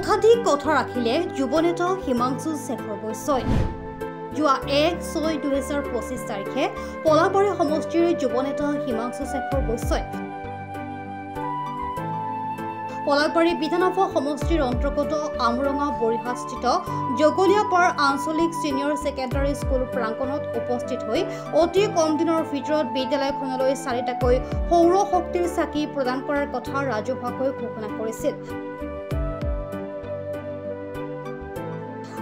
একাধিক কথা ৰাখিলে যুৱনেতা হিমাংশু শেখৰ বৈশ্যই যোৱা 1/6/2025 তাৰিখে পলাবাৰী সমষ্টিৰ যুৱনেতা হিমাংশু শেখৰ বৈশ্যই পলাবাৰী বিধানসভা সমষ্টিৰ অন্তৰ্গত আমৰঙা বৰিহাস্থিত জগলীয়াপাৰ আঞ্চলিক ছিনিয়ৰ ছেকেণ্ডাৰী স্কুল প্ৰাংগণত উপস্থিত হৈ অতি কম দিনৰ ভিতৰত বিদ্যালয়খনলৈ 4টাকৈ সৌৰ শক্তিৰ চাকি প্ৰদান কৰাৰ কথা ৰাজহুৱাকৈ ঘোষণা কৰিছিল।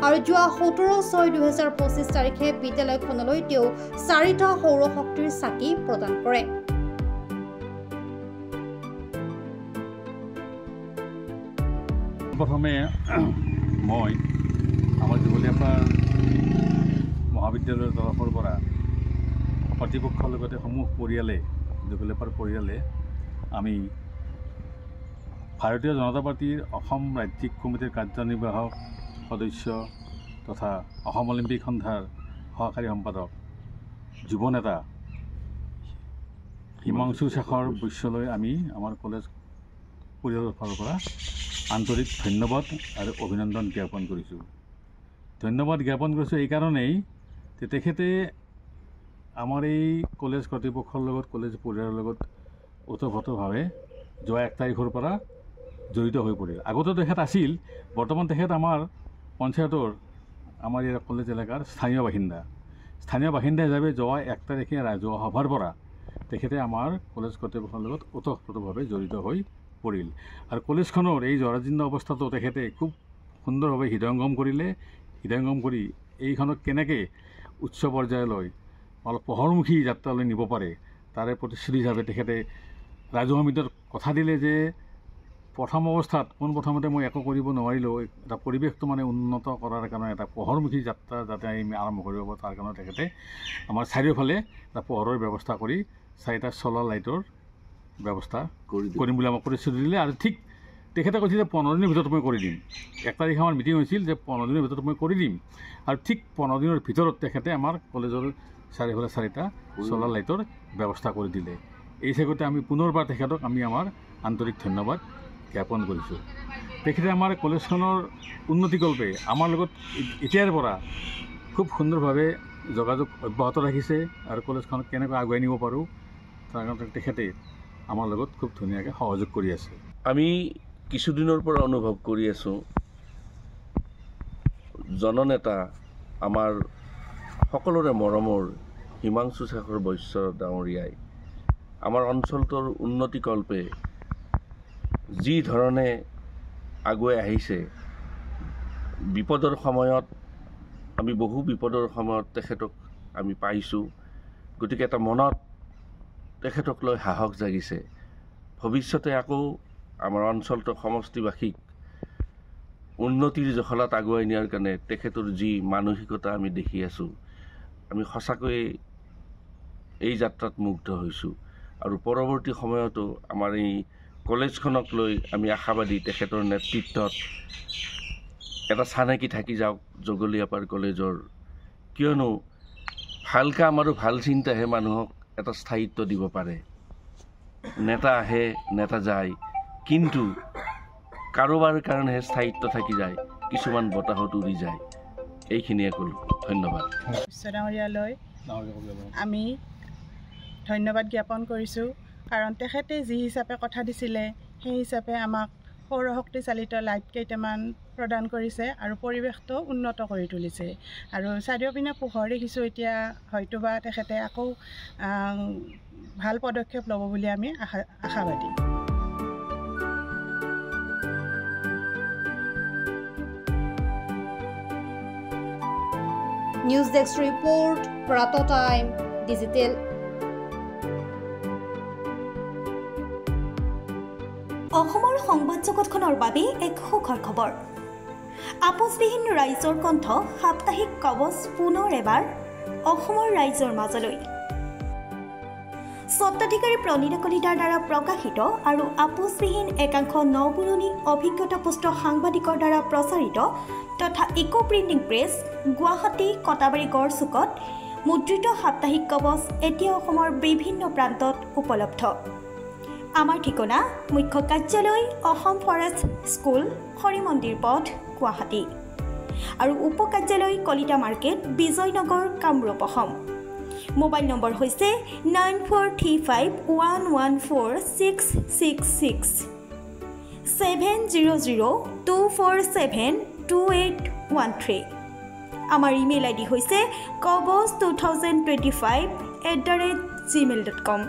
আৰু যোৱা 17/6/2025 তাৰিখে বিদ্যালয়খনলৈ তেওঁ 4টা সৌৰ শক্তিৰ চাকি প্ৰদান কৰে। প্ৰথমে মই আমাৰ জগলীয়াপাৰ মহাবিদ্যালয়ৰ তৰফৰ পৰা কৰ্তৃপক্ষৰ লগতে সমূহ পৰিয়ালে জগলীয়াপাৰ পৰিয়ালে আমি ভাৰতীয় জনতা পাৰ্টীৰ অসম ৰাজ্যিক কমিটিৰ কাৰ্যনিৰ্বাহক সদস্য তথা অসম অলিম্পিক সন্থাৰ সহকাৰী সম্পাদক যুৱনেতা হিমাংশু শেখৰ বৈশ্যলৈ আমি আমাৰ কলেজ পৰিয়ালৰ ফালৰ পৰা আন্তৰিক ধন্যবাদ আৰু অভিনন্দন জ্ঞাপন কৰিছোঁ। ধন্যবাদ জ্ঞাপন কৰিছোঁ এই কাৰণেই যে তেখেতে আমাৰ এই কলেজ কৰ্তৃপক্ষৰ লগত কলেজ পৰিয়ালৰ লগত ওতঃপ্ৰোতভাৱে যোৱা 1 তাৰিখৰ পৰা জড়িত হৈ পৰিল। আগতে তেখেত আছিল, বৰ্তমান তেখেত আমাৰ পঞ্চায়তৰ আমাৰ এই কলেজ এলেকাৰ স্থানীয় বাসিন্দা হিচাপে যোৱা 1 তাৰিখে ৰাজহুৱা সভাৰ পৰা তেখেতে আমাৰ কলেজ কৰ্তৃপক্ষৰ লগত ওতঃপ্ৰোতভাৱে জড়িত হৈ পৰিল। আৰু কলেজখনৰ এই জৰাজীৰ্ণ অৱস্থাটো তেখেতে খুব সুন্দৰভাৱে হৃদয়ংগম কৰি এইখনক কেনেকৈ উচ্চ পৰ্যায়লৈ অলপ পোহৰমুখী যাত্ৰালৈ নিব পাৰে তাৰে প্ৰতিশ্ৰুতি হিচাপে তেখেতে ৰাজহুৱা মিডিয়াত কথা দিলে যে প্ৰথম অৱস্থাত পোনপ্ৰথমতে মই একো কৰিব নোৱাৰিলেও এটা পৰিৱেশটো উন্নত কৰাৰ কাৰণে এটা পোহৰমুখী যাত্ৰা যাতে আমি আৰম্ভ কৰিব পাৰোঁ তাৰ কাৰণে তেখেতে আমাৰ চাৰিওফালে এটা পোহৰৰ ব্যৱস্থা কৰি 4টা চলাৰ লাইটৰ ব্যৱস্থা কৰিম বুলি আমাক প্ৰতিশ্ৰুতি দিলে। আৰু ঠিক তেখেতে কৈছিল যে 15 দিনৰ ভিতৰত মই কৰি দিম। 1 তাৰিখে আমাৰ মিটিং হৈছিল যে 15 দিনৰ ভিতৰত মই কৰি দিম, আৰু ঠিক 15 দিনৰ ভিতৰত তেখেতে আমাৰ কলেজৰ চাৰিওফালে 4টা চলাৰ লাইটৰ ব্যৱস্থা কৰি দিলে। এই চেগতে আমি পুনৰবাৰ তেখেতক আমি আমাৰ আন্তৰিক ধন্যবাদ জ্ঞাপন কৰিছোঁ। তেখেতে আমাৰ কলেজখনৰ উন্নতিকল্পে আমাৰ লগত এতিয়াৰ পৰা খুব সুন্দৰভাৱে যোগাযোগ অব্যাহত ৰাখিছে আৰু কলেজখনক কেনেকৈ আগুৱাই নিব পাৰোঁ তাৰ কাৰণে তেখেতে আমাৰ লগত খুব ধুনীয়াকৈ সহযোগ কৰি আছে। আমি কিছুদিনৰ পৰা অনুভৱ কৰি আছোঁ জননেতা আমাৰ সকলোৰে মৰমৰ হিমাংশু শেখৰ বৈশ্য ডাঙৰীয়াই আমাৰ অঞ্চলটোৰ উন্নতিকল্পে যি ধৰণে আগুৱাই আহিছে, বিপদৰ সময়ত আমি বহু বিপদৰ সময়ত তেখেতক আমি পাইছোঁ। গতিকে এটা মনত তেখেতক লৈ সাহস জাগিছে। ভৱিষ্যতে আকৌ আমাৰ অঞ্চলটোৰ সমষ্টিবাসীক উন্নতিৰ জখলাত আগুৱাই নিয়াৰ কাৰণে তেখেতৰ যি মানসিকতা আমি দেখি আছোঁ, আমি সঁচাকৈয়ে এই যাত্ৰাত মুগ্ধ হৈছোঁ। আৰু পৰৱৰ্তী সময়তো আমাৰ এই কলেজখনক লৈ আমি আশাবাদী তেখেতৰ নেতৃত্বত এটা চানেকি থাকি যাওক জগলীয়াপাৰ কলেজৰ, কিয়নো ভাল কাম আৰু ভাল চিন্তাহে মানুহক এটা স্থায়িত্ব দিব পাৰে। নেতা আহে নেতা যায়, কিন্তু কাৰোবাৰ কাৰণেহে স্থায়িত্ব থাকি যায়, কিছুমান বতাহত উৰি যায়। এইখিনিয়ে ক'লোঁ, ধন্যবাদ। ডাঙৰীয়ালৈ আমি ধন্যবাদ জ্ঞাপন কৰিছোঁ, কাৰণ তেখেতে যি হিচাপে কথা দিছিলে সেই হিচাপে আমাক সৌৰশক্তি চালিত লাইট কেইটামান প্ৰদান কৰিছে আৰু পৰিৱেশটো উন্নত কৰি তুলিছে। আৰু চাৰিওপিনে পোহৰ দেখিছোঁ। এতিয়া হয়তোবা তেখেতে আকৌ ভাল পদক্ষেপ ল'ব বুলি আমি আশাবাদী। নিউজ ডেস্ক ৰিপৰ্ট, প্ৰাত টাইম ডিজিটেল। অসমৰ সংবাদ জগতখনৰ বাবে এক সুখৰ খবৰ। আপোচবিহীন ৰাইজৰ কণ্ঠ সাপ্তাহিক কবচ পুনৰ এবাৰ অসমৰ ৰাইজৰ মাজলৈ। স্বত্বাধিকাৰী প্ৰণীতা কলিতাৰ দ্বাৰা প্ৰকাশিত আৰু আপোচবিহীন একাংশ নপুৰণি অভিজ্ঞতাপুষ্ট সাংবাদিকৰ দ্বাৰা প্ৰচাৰিত তথা eco printing press Guwahati Katabari গড়চুকত মুদ্ৰিত সাপ্তাহিক কবচ এতিয়া অসমৰ বিভিন্ন প্ৰান্তত উপলব্ধ। আমাৰ ঠিকনা মুখ্য কাৰ্যালয় অসম ফৰেষ্ট স্কুল হৰি মন্দিৰ পথ গুৱাহাটী আৰু উপ কাৰ্যালয় Kalita market Bijoynagar Kamrup Assam mobile number হৈছে 9435114666 70024728813 আমাৰ ইমেইল আইডি হৈছে kobos2025@gmail.com